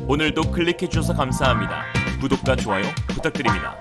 오늘도 클릭해주셔서 감사합니다. 구독과 좋아요 부탁드립니다.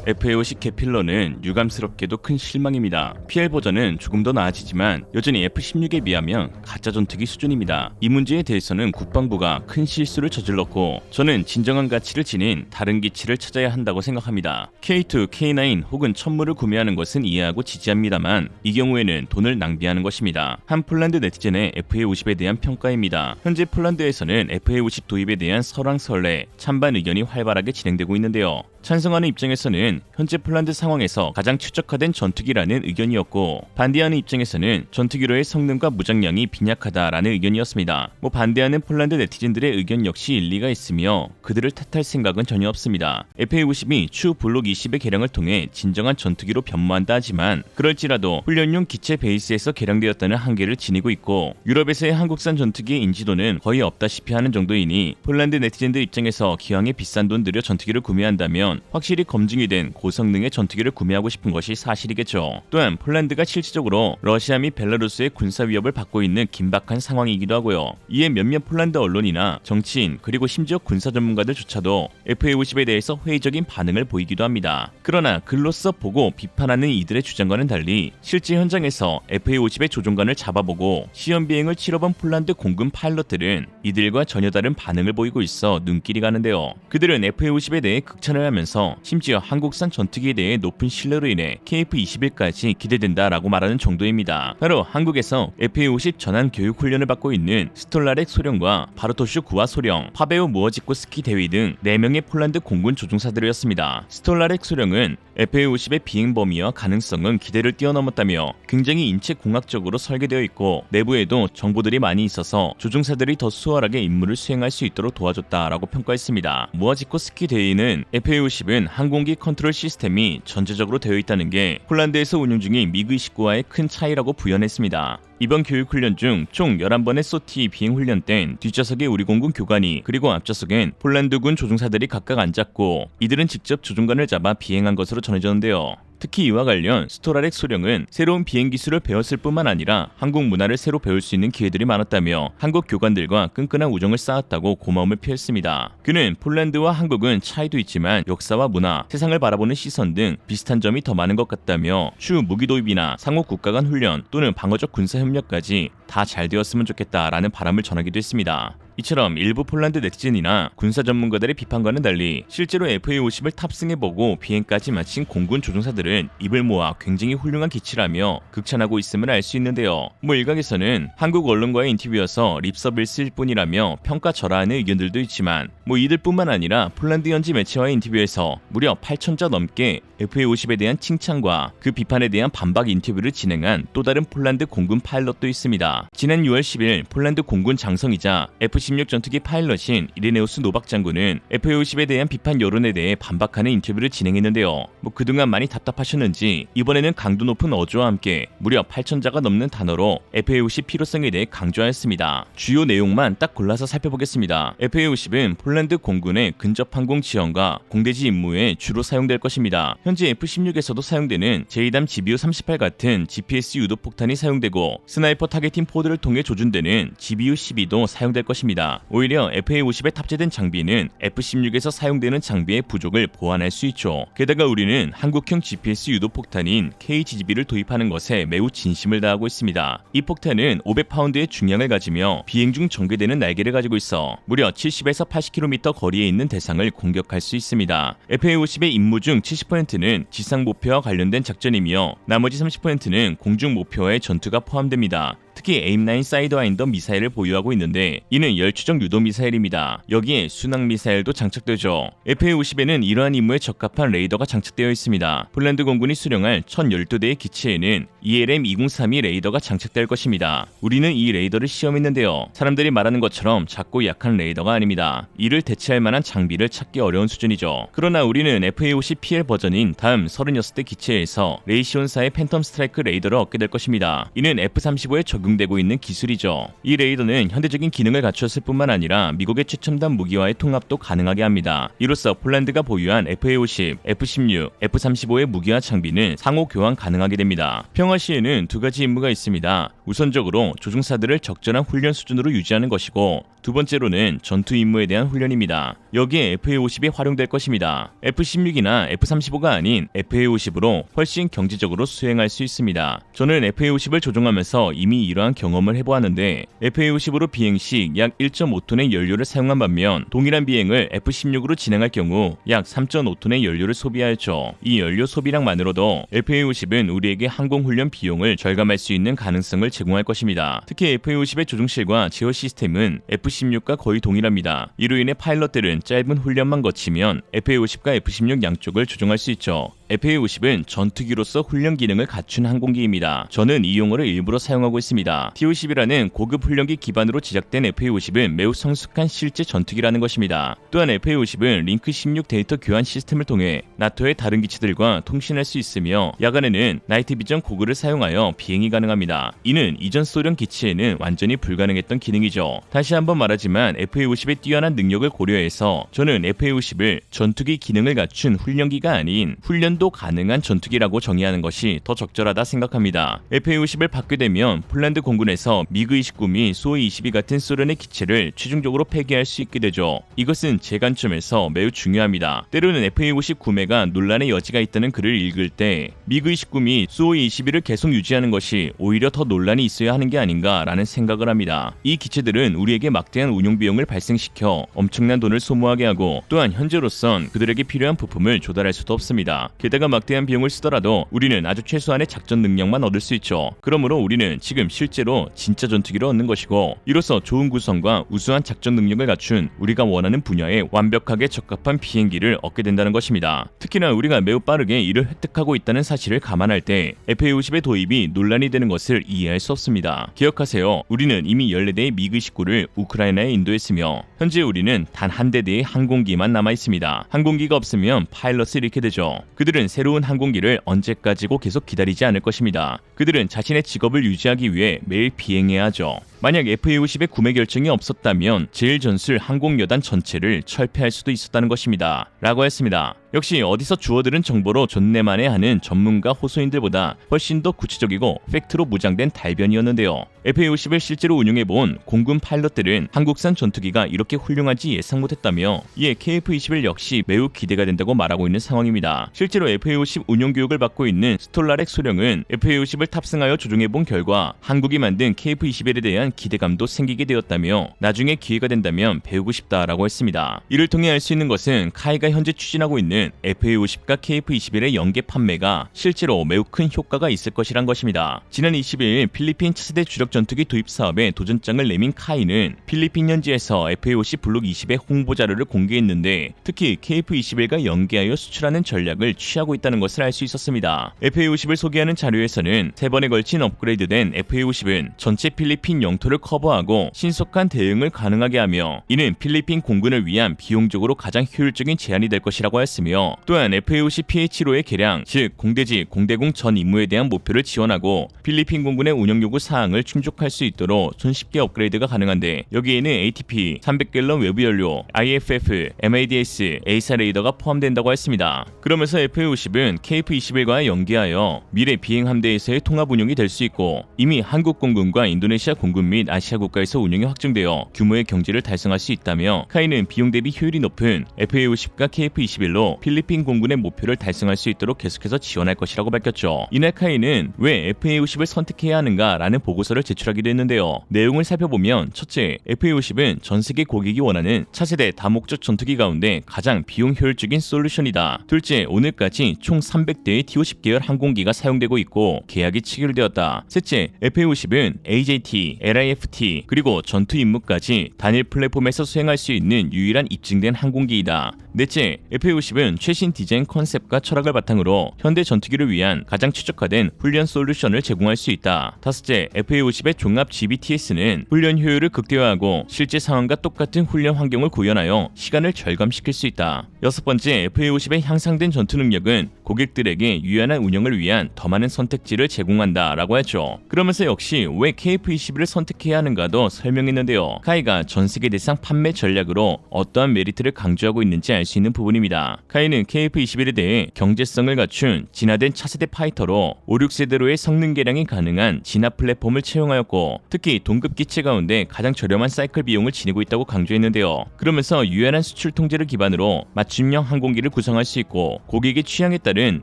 FA50 개필러는 유감스럽게도 큰 실망입니다. PL 버전은 조금 더 나아지지만 여전히 F16에 비하면 가짜 전투기 수준입니다. 이 문제에 대해서는 국방부가 큰 실수를 저질렀고 저는 진정한 가치를 지닌 다른 기치를 찾아야 한다고 생각합니다. K2, K9 혹은 천물을 구매하는 것은 이해하고 지지합니다만 이 경우에는 돈을 낭비하는 것입니다. 한 폴란드 네티즌의 FA50에 대한 평가입니다. 현재 폴란드에서는 FA50 도입에 대한 설왕설래, 찬반 의견이 활발하게 진행되고 있는데요. 찬성하는 입장에서는 현재 폴란드 상황에서 가장 최적화된 전투기라는 의견이었고 반대하는 입장에서는 전투기로의 성능과 무장량이 빈약하다라는 의견이었습니다. 반대하는 폴란드 네티즌들의 의견 역시 일리가 있으며 그들을 탓할 생각은 전혀 없습니다. FA50이 추 블록 20의 개량을 통해 진정한 전투기로 변모한다 하지만 그럴지라도 훈련용 기체 베이스에서 개량되었다는 한계를 지니고 있고 유럽에서의 한국산 전투기의 인지도는 거의 없다시피 하는 정도이니 폴란드 네티즌들 입장에서 기왕에 비싼 돈 들여 전투기를 구매한다면 확실히 검증이 된 고성능의 전투기를 구매하고 싶은 것이 사실이겠죠. 또한 폴란드가 실질적으로 러시아 및 벨라루스의 군사 위협을 받고 있는 긴박한 상황이기도 하고요. 이에 몇몇 폴란드 언론이나 정치인 그리고 심지어 군사 전문가들조차도 FA50에 대해서 회의적인 반응을 보이기도 합니다. 그러나 글로써 보고 비판하는 이들의 주장과는 달리 실제 현장에서 FA50의 조종관을 잡아보고 시험 비행을 치러본 폴란드 공군 파일럿들은 이들과 전혀 다른 반응을 보이고 있어 눈길이 가는데요. 그들은 FA50에 대해 극찬을 하면서 심지어 한국산 전투기에 대해 높은 신뢰로 인해 KF-21까지 기대된다라고 말하는 정도입니다. 바로 한국에서 FA50 전환 교육 훈련을 받고 있는 스톨라렉 소령과 바르토슈 구아 소령, 파베오 무어지코스키 대위 등 4명의 폴란드 공군 조종사들이었습니다. 스톨라렉 소령은 FA50의 비행 범위와 가능성은 기대를 뛰어넘었다며 굉장히 인체공학적으로 설계되어 있고 내부에도 정보들이 많이 있어서 조종사들이 더 수월하게 임무를 수행할 수 있도록 도와줬다라고 평가했습니다. 무아지코스키 대위는 FA50은 항공기 컨트롤 시스템이 전체적으로 되어 있다는 게 폴란드에서 운용 중인 미그29와의 큰 차이라고 부연했습니다. 이번 교육훈련 중 총 11번의 소티 비행훈련 땐 뒷좌석에 우리 공군 교관이 그리고 앞좌석엔 폴란드군 조종사들이 각각 앉았고 이들은 직접 조종관을 잡아 비행한 것으로 전해졌는데요. 특히 이와 관련 스토라렉 소령은 새로운 비행 기술을 배웠을 뿐만 아니라 한국 문화를 새로 배울 수 있는 기회들이 많았다며 한국 교관들과 끈끈한 우정을 쌓았다고 고마움을 표했습니다. 그는 폴란드와 한국은 차이도 있지만 역사와 문화, 세상을 바라보는 시선 등 비슷한 점이 더 많은 것 같다며 추후 무기 도입이나 상호 국가 간 훈련 또는 방어적 군사 협력까지 다 잘 되었으면 좋겠다라는 바람을 전하기도 했습니다. 이처럼 일부 폴란드 네티즌이나 군사 전문가들의 비판과는 달리 실제로 FA50을 탑승해보고 비행까지 마친 공군 조종사들은 입을 모아 굉장히 훌륭한 기치라며 극찬하고 있음을 알 수 있는데요. 일각에서는 한국 언론과의 인터뷰여서 립서비스일 뿐이라며 평가절하하는 의견들도 있지만 이들뿐만 아니라 폴란드 현지 매체와의 인터뷰에서 무려 8,000자 넘게 FA50에 대한 칭찬과 그 비판에 대한 반박 인터뷰를 진행한 또 다른 폴란드 공군 파일럿도 있습니다. 지난 6월 10일 폴란드 공군 장성이자 F-16 전투기 파일럿인 이레네우스 노박 장군은 FA50에 대한 비판 여론에 대해 반박하는 인터뷰를 진행했는데요. 그동안 많이 답답하셨는지 이번에는 강도 높은 어조와 함께 무려 8,000자가 넘는 단어로 FA50 필요성에 대해 강조하였습니다. 주요 내용만 딱 골라서 살펴보겠습니다. FA50은 폴란드 공군의 근접 항공 지원과 공대지 임무에 주로 사용될 것입니다. 현재 F-16에서도 사용되는 제이담 GBU-38 같은 GPS 유도 폭탄이 사용되고 스나이퍼 타겟팅 포드를 통해 조준되는 GBU-12도 사용될 것입니다. 오히려 FA50에 탑재된 장비는 F-16에서 사용되는 장비의 부족을 보완할 수 있죠. 게다가 우리는 한국형 GPS 유도 폭탄인 KGB를 도입하는 것에 매우 진심을 다하고 있습니다. 이 폭탄은 500파운드의 중량을 가지며 비행 중 전개되는 날개를 가지고 있어 무려 70에서 80km 거리에 있는 대상을 공격할 수 있습니다. FA50의 임무 중 70%는 지상 목표와 관련된 작전이며 나머지 30%는 공중 목표와의 전투가 포함됩니다. 특히 에임9 사이드와인더 미사일을 보유하고 있는데 이는 열추적 유도 미사일입니다. 여기에 순항 미사일도 장착되죠. FA50에는 이러한 임무에 적합한 레이더가 장착되어 있습니다. 폴란드 공군이 수령할 1012대의 기체에는 ELM-2032 레이더가 장착될 것입니다. 우리는 이 레이더를 시험했는데요. 사람들이 말하는 것처럼 작고 약한 레이더가 아닙니다. 이를 대체할 만한 장비를 찾기 어려운 수준이죠. 그러나 우리는 FA50 PL 버전인 다음 36대 기체에서 레이시온사의 팬텀 스트라이크 레이더를 얻게 될 것입니다. 이는 F-35에 적용 적용되고 있는 기술이죠. 이 레이더는 현대적인 기능을 갖추었을 뿐만 아니라 미국의 최첨단 무기와의 통합도 가능하게 합니다. 이로써 폴란드가 보유한 FA-50, F-16, F-35의 무기와 장비는 상호 교환 가능하게 됩니다. 평화 시에는 두 가지 임무가 있습니다. 우선적으로 조종사들을 적절한 훈련 수준으로 유지하는 것이고, 두 번째로는 전투 임무에 대한 훈련입니다. 여기에 FA-50이 활용될 것입니다. F-16이나 F-35가 아닌 FA-50으로 훨씬 경제적으로 수행할 수 있습니다. 저는 FA-50을 조종하면서 이미 이러한 경험을 해보았는데, FA-50으로 비행 시 약 1.5톤의 연료를 사용한 반면 동일한 비행을 F-16으로 진행할 경우 약 3.5톤의 연료를 소비하였죠. 이 연료 소비량만으로도 FA-50은 우리에게 항공훈련 비용을 절감할 수 있는 가능성을 제공할 것입니다. 특히 FA-50의 조종실과 제어 시스템은 F-16과 거의 동일합니다. 이로 인해 파일럿들은 짧은 훈련만 거치면 FA-50과 F-16 양쪽을 조종할 수 있죠. FA-50은 전투기로서 훈련 기능을 갖춘 항공기입니다. 저는 이 용어를 일부러 사용하고 있습니다. T-50이라는 고급 훈련기 기반으로 제작된 FA-50은 매우 성숙한 실제 전투기라는 것입니다. 또한 FA-50은 링크 16 데이터 교환 시스템을 통해 나토의 다른 기체들과 통신할 수 있으며 야간에는 나이트 비전 고글을 사용하여 비행이 가능합니다. 이는 이전 소련 기체에는 완전히 불가능했던 기능이죠. 다시 한번 말하지만 FA-50의 뛰어난 능력을 고려해서 저는 FA-50을 전투기 기능을 갖춘 훈련기가 아닌 훈련도 가능한 전투기라고 정의하는 것이 더 적절하다 생각합니다. FA-50을 받게 되면 폴란드 공군에서 미그-29 및 수호-22 같은 소련의 기체를 최종적으로 폐기할 수 있게 되죠. 이것은 제 관점에서 매우 중요합니다. 때로는 FA-50 구매가 논란의 여지가 있다는 글을 읽을 때 미그-29 및 수호-22를 계속 유지하는 것이 오히려 더 논란이 있어야 하는 게 아닌가라는 생각을 합니다. 이 기체들은 우리에게 막대한 운용 비용을 발생시켜 엄청난 돈을 소모하게 하고, 또한 현재로선 그들에게 필요한 부품을 조달할 수도 없습니다. 게다가 막대한 비용을 쓰더라도 우리는 아주 최소한의 작전 능력만 얻을 수 있죠. 그러므로 우리는 지금 실제로 진짜 전투기를 얻는 것이고, 이로써 좋은 구성과 우수한 작전 능력을 갖춘 우리가 원하는 분야에 완벽하게 적합한 비행기를 얻게 된다는 것입니다. 특히나 우리가 매우 빠르게 이를 획득하고 있다는 사실을 감안할 때 FA-50의 도입이 논란이 되는 것을 이해할 수 없습니다. 기억하세요. 우리는 이미 14대의 미그-29를 우크라이나에 인도했으며 현재 우리는 단 한 대대의 항공기만 남아 있습니다. 항공기가 없으면 파일럿을 잃게 되죠. 그들은 새로운 항공기를 언제까지고 계속 기다리지 않을 것입니다. 그들은 자신의 직업을 유지하기 위해 매일 비행해야 하죠. 만약 FA-50의 구매 결정이 없었다면 제1전술 항공여단 전체를 철폐할 수도 있었다는 것입니다. 라고 했습니다. 역시 어디서 주워들은 정보로 존내만해하는 전문가 호소인들보다 훨씬 더 구체적이고 팩트로 무장된 달변이었는데요. FA-50을 실제로 운용해본 공군 파일럿들은 한국산 전투기가 이렇게 훌륭한지 예상 못했다며 이에 KF-21 역시 매우 기대가 된다고 말하고 있는 상황입니다. 실제로 FA-50 운용 교육을 받고 있는 스톨라렉 소령은 FA-50을 탑승하여 조종해본 결과 한국이 만든 KF-21에 대한 기대감도 생기게 되었다며 나중에 기회가 된다면 배우고 싶다라고 했습니다. 이를 통해 알 수 있는 것은 카이가 현재 추진하고 있는 FA-50과 KF-21의 연계 판매가 실제로 매우 큰 효과가 있을 것이란 것입니다. 지난 20일 필리핀 차세대 주력 전투기 도입 사업에 도전장을 내민 카이는 필리핀 현지에서 FA-50 블록 20의 홍보 자료를 공개했는데 특히 KF-21과 연계하여 수출하는 전략을 취하고 있다는 것을 알 수 있었습니다. FA-50을 소개하는 자료에서는 3번에 걸친 업그레이드된 FA-50은 전체 필리핀 영토를 커버하고 신속한 대응을 가능하게 하며 이는 필리핀 공군을 위한 비용적으로 가장 효율적인 제안이 될 것이라고 했으며 또한 FA-50 PH-로의 개량, 즉 공대지, 공대공 전 임무에 대한 목표를 지원하고 필리핀 공군의 운영 요구 사항을 충족할 수 있도록 손쉽게 업그레이드가 가능한데 여기에는 ATP, 300갤런 외부 연료, IFF, MADS, A사 레이더가 포함된다고 했습니다. 그러면서 FA-50은 KF-21과 연계하여 미래 비행 함대에서의 통합 운용이 될 수 있고 이미 한국 공군과 인도네시아 공군 및 아시아 국가에서 운용이 확정되어 규모의 경제를 달성할 수 있다며 카이는 비용 대비 효율이 높은 FA-50과 KF-21로 필리핀 공군의 목표를 달성할 수 있도록 계속해서 지원할 것이라고 밝혔죠. 이날 카이는 왜 FA-50을 선택해야 하는가라는 보고서를 제출하기도 했는데요. 내용을 살펴보면 첫째, FA-50은 전 세계 고객이 원하는 차세대 다목적 전투기 가운데 가장 비용 효율적인 솔루션이다. 둘째, 오늘까지 총 300대의 T-50 계열 항공기가 사용되고 있고 계약이 체결되었다. 셋째, FA-50은 AJT, LIFT 그리고 전투 임무까지 단일 플랫폼에서 수행할 수 있는 유일한 입증된 항공기이다. 넷째, FA50은 최신 디자인 컨셉과 철학을 바탕으로 현대 전투기를 위한 가장 최적화된 훈련 솔루션을 제공할 수 있다. 다섯째, FA50의 종합 GBTS는 훈련 효율을 극대화하고 실제 상황과 똑같은 훈련 환경을 구현하여 시간을 절감시킬 수 있다. 여섯 번째, FA50의 향상된 전투 능력은 고객들에게 유연한 운영을 위한 더 많은 선택지를 제공한다라고 했죠. 그러면서 역시 왜 KF21을 선택해야 하는가도 설명했는데요. 카이가 전세계 대상 판매 전략으로 어떠한 메리트를 강조하고 있는지 알 수 있는 부분입니다. 카이는 KF21에 대해 경제성을 갖춘 진화된 차세대 파이터로 5, 6세대로의 성능 개량이 가능한 진화 플랫폼을 채용하였고, 특히 동급 기체 가운데 가장 저렴한 사이클 비용을 지니고 있다고 강조했는데요. 그러면서 유연한 수출 통제를 기반으로 맞춤형 항공기를 구성할 수 있고 고객의 취향에 따른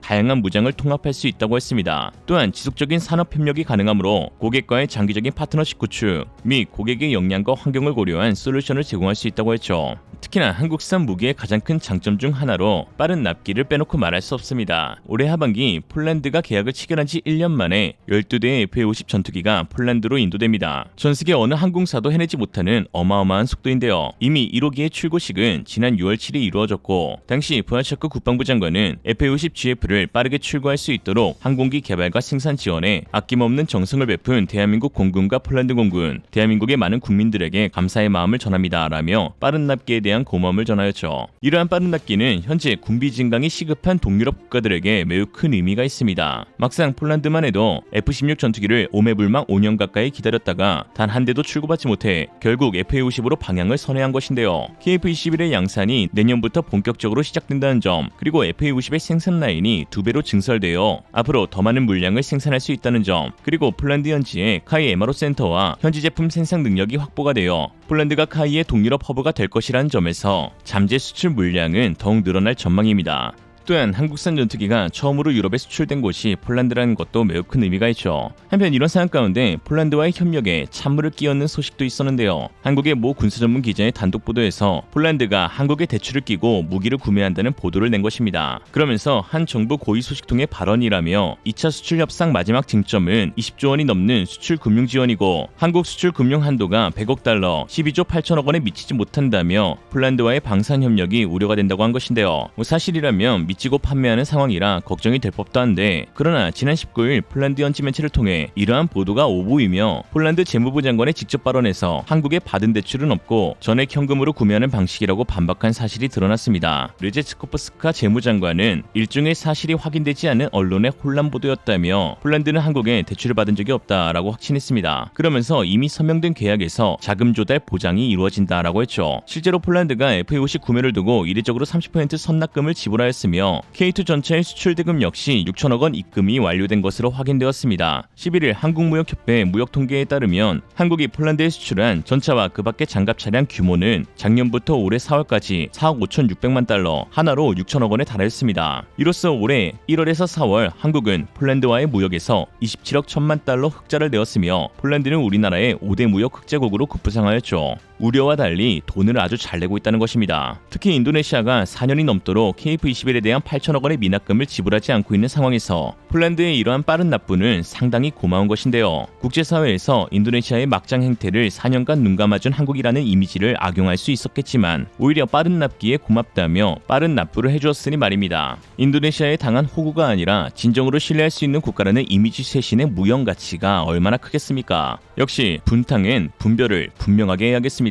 다양한 무장을 통합할 수 있다고 했습니다. 또한 지속적인 산업 협력이 가능하므로 고객과의 장기적인 파트너십 구축 및 고객의 역량과 환경을 고려한 솔루션을 제공할 수 있다고 했죠. 특히나 한국산 무기의 가장 큰 장점 중 하나로 빠른 납기를 빼놓고 말할 수 없습니다. 올해 하반기 폴란드가 계약을 체결한 지 1년 만에 12대의 FA50 전투기가 폴란드로 인도됩니다. 전세계 어느 항공사도 해내지 못하는 어마어마한 속도인데요. 이미 1호기의 출고식은 지난 6월 7일 이루어졌고, 당시 브와샤크 국방부 장관은 FA50GF를 빠르게 출고할 수 있도록 항공기 개발과 생산 지원에 아낌없는 정성을 베푼 대한민국 공군과 폴란드 공군, 대한민국의 많은 국민들에게 감사의 마음을 전합니다 라며 빠른 납기에 대한 고마움을 전하였죠. 이러한 빠른 납기는 현재 군비 증강이 시급한 동유럽 국가들에게 매우 큰 의미가 있습니다. 막상 폴란드만 해도 F-16 전투기를 오매불망 5년 가까이 기다렸다가 단 한 대도 출고받지 못해 결국 FA50으로 방향을 선회한 것인데요. KF-21의 양산이 내년부터 본격적으로 시작된다는 점, 그리고 FA50의 생산 라인이 2배로 증설되어 앞으로 더 많은 물량을 생산할 수 있다는 점, 그리고 폴란드 현지의 카이 MRO 센터와 현지 제품 생산 능력이 확보가 되어 폴란드가 카이의 동유럽 허브가 될 것이라는 점에서 잠재 수출 물량은 더욱 늘어날 전망입니다. 또한 한국산 전투기가 처음으로 유럽에 수출된 곳이 폴란드라는 것도 매우 큰 의미가 있죠. 한편 이런 상황 가운데 폴란드와의 협력에 찬물을 끼얹는 소식도 있었는데요. 한국의 모 군사 전문 기자의 단독 보도에서 폴란드가 한국에 대출을 끼고 무기를 구매한다는 보도를 낸 것입니다. 그러면서 한 정부 고위 소식통의 발언이라며 2차 수출 협상 마지막 쟁점은 20조 원이 넘는 수출 금융 지원이고 한국 수출 금융 한도가 100억 달러, 12조 8천억 원에 미치지 못한다며 폴란드와의 방산 협력이 우려가 된다고 한 것인데요. 사실이라면 미치고 판매하는 상황이라 걱정이 될 법도 한데, 그러나 지난 19일 폴란드 현지 매체를 통해 이러한 보도가 오보이며 폴란드 재무부 장관의 직접 발언에서 한국에 받은 대출은 없고 전액 현금으로 구매하는 방식이라고 반박한 사실이 드러났습니다. 르제츠코프스카 재무장관은 일종의 사실이 확인되지 않은 언론의 혼란 보도였다며 폴란드는 한국에 대출을 받은 적이 없다라고 확신했습니다. 그러면서 이미 서명된 계약에서 자금 조달 보장이 이루어진다라고 했죠. 실제로 폴란드가 FA50 구매를 두고 이례적으로 30% 선납금을 지불하였으며 K2 전차의 수출 대금 역시 6천억 원 입금이 완료된 것으로 확인되었습니다. 11일 한국무역협회 무역통계에 따르면 한국이 폴란드에 수출한 전차와 그 밖의 장갑 차량 규모는 작년부터 올해 4월까지 4억 5,600만 달러, 하나로 6천억 원에 달하였습니다. 이로써 올해 1월에서 4월 한국은 폴란드와의 무역에서 27억 1천만 달러 흑자를 내었으며 폴란드는 우리나라의 5대 무역 흑자국으로 급부상하였죠. 우려와 달리 돈을 아주 잘 내고 있다는 것입니다. 특히 인도네시아가 4년이 넘도록 KF-21에 대한 8천억 원의 미납금을 지불하지 않고 있는 상황에서 폴란드의 이러한 빠른 납부는 상당히 고마운 것인데요. 국제사회에서 인도네시아의 막장 행태를 4년간 눈감아준 한국이라는 이미지를 악용할 수 있었겠지만 오히려 빠른 납기에 고맙다며 빠른 납부를 해주었으니 말입니다. 인도네시아에 당한 호구가 아니라 진정으로 신뢰할 수 있는 국가라는 이미지 쇄신의 무형 가치가 얼마나 크겠습니까? 역시 분탕엔 분별을 분명하게 해야겠습니다.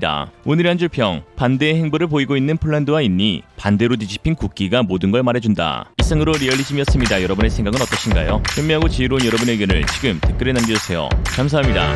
오늘의 한 줄 평, 반대의 행보를 보이고 있는 폴란드와 있니 반대로 뒤집힌 국기가 모든 걸 말해준다. 이상으로 리얼리즘이었습니다. 여러분의 생각은 어떠신가요? 현명하고 지혜로운 여러분의 의견을 지금 댓글에 남겨주세요. 감사합니다.